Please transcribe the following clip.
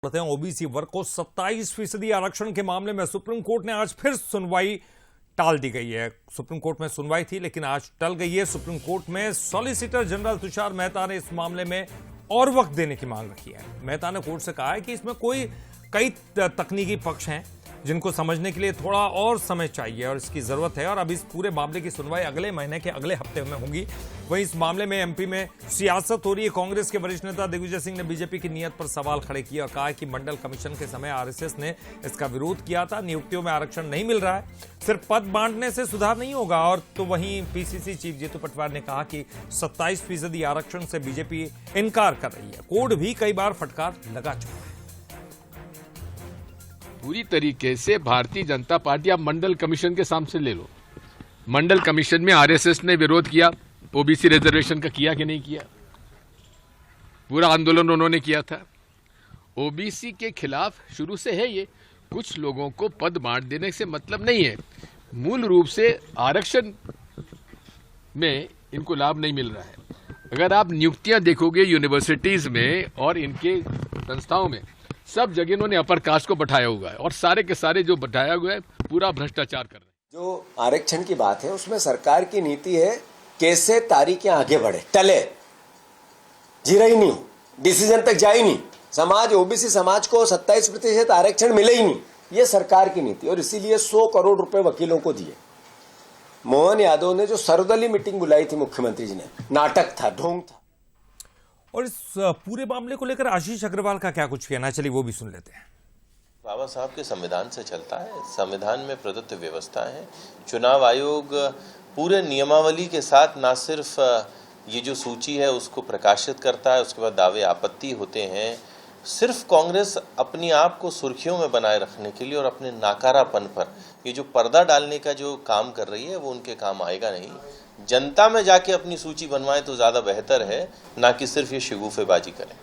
OBC वर्ग को 27% आरक्षण के मामले में सुप्रीम कोर्ट ने आज फिर सुनवाई टाल दी गई है। सुप्रीम कोर्ट में सुनवाई थी लेकिन आज टल गई है। सुप्रीम कोर्ट में सॉलिसिटर जनरल तुषार मेहता ने इस मामले में और वक्त देने की मांग रखी है। मेहता ने कोर्ट से कहा है कि इसमें कई तकनीकी पक्ष हैं जिनको समझने के लिए थोड़ा और समय चाहिए और इसकी जरूरत है और अब इस पूरे मामले की सुनवाई अगले महीने के अगले हफ्ते में होगी। वहीं इस मामले में एमपी में सियासत हो रही है। कांग्रेस के वरिष्ठ नेता दिग्विजय सिंह ने बीजेपी की नीयत पर सवाल खड़े किए और कहा कि मंडल कमीशन के समय आरएसएस ने इसका विरोध किया था। नियुक्तियों में आरक्षण नहीं मिल रहा है, सिर्फ पद बांटने से सुधार नहीं होगा। और तो वहीं पीसीसी चीफ जीतू पटवार ने कहा कि 27% आरक्षण से बीजेपी इनकार कर रही है। कोर्ट भी कई बार फटकार लगा चुका है। पूरी तरीके से भारतीय जनता पार्टी आप मंडल कमीशन के सामने ले लो। मंडल कमीशन में आरएसएस ने विरोध किया, ओबीसी रिजर्वेशन का किया कि नहीं किया? पूरा आंदोलन उन्होंने किया था। ओबीसी के खिलाफ शुरू से है ये। कुछ लोगों को पद बांट देने से मतलब नहीं है, मूल रूप से आरक्षण में इनको लाभ नहीं मिल रहा है। अगर आप नियुक्तियां देखोगे यूनिवर्सिटीज में और इनके संस्थाओं में, सब जगह इन्होंने अपर कास्ट को बैठाया हुआ है और सारे के सारे जो बैठाया हुआ है पूरा भ्रष्टाचार कर रहे हैं। जो आरक्षण की बात है उसमें सरकार की नीति है कैसे तारीखें आगे बढ़े, टले, जीरा ही नहीं, डिसीजन तक जाए ही नहीं, समाज ओबीसी समाज को 27% आरक्षण मिले ही नहीं, ये सरकार की नीति। और इसीलिए 100 करोड़ रुपए वकीलों को दिए। मोहन यादव ने जो सर्वदलीय मीटिंग बुलाई थी मुख्यमंत्री जी ने, नाटक था, ढोंग था। और इस पूरे मामले को लेकर आशीष अग्रवाल का क्या कुछ कहना, चलिए वो भी सुन लेते हैं। बाबा साहब के संविधान से चलता है, संविधान में प्रदत्त व्यवस्था है। चुनाव आयोग पूरे नियमावली के साथ ना सिर्फ ये जो सूची है उसको प्रकाशित करता है, उसके बाद दावे आपत्ति होते हैं। सिर्फ कांग्रेस अपनी आप को सुर्खियों में बनाए रखने के लिए और अपने नाकारापन पर ये जो पर्दा डालने का जो काम कर रही है वो उनके काम आएगा नहीं। जनता में जाके अपनी सूची बनवाएं तो ज्यादा बेहतर है, ना कि सिर्फ ये शिगुफेबाजी करें।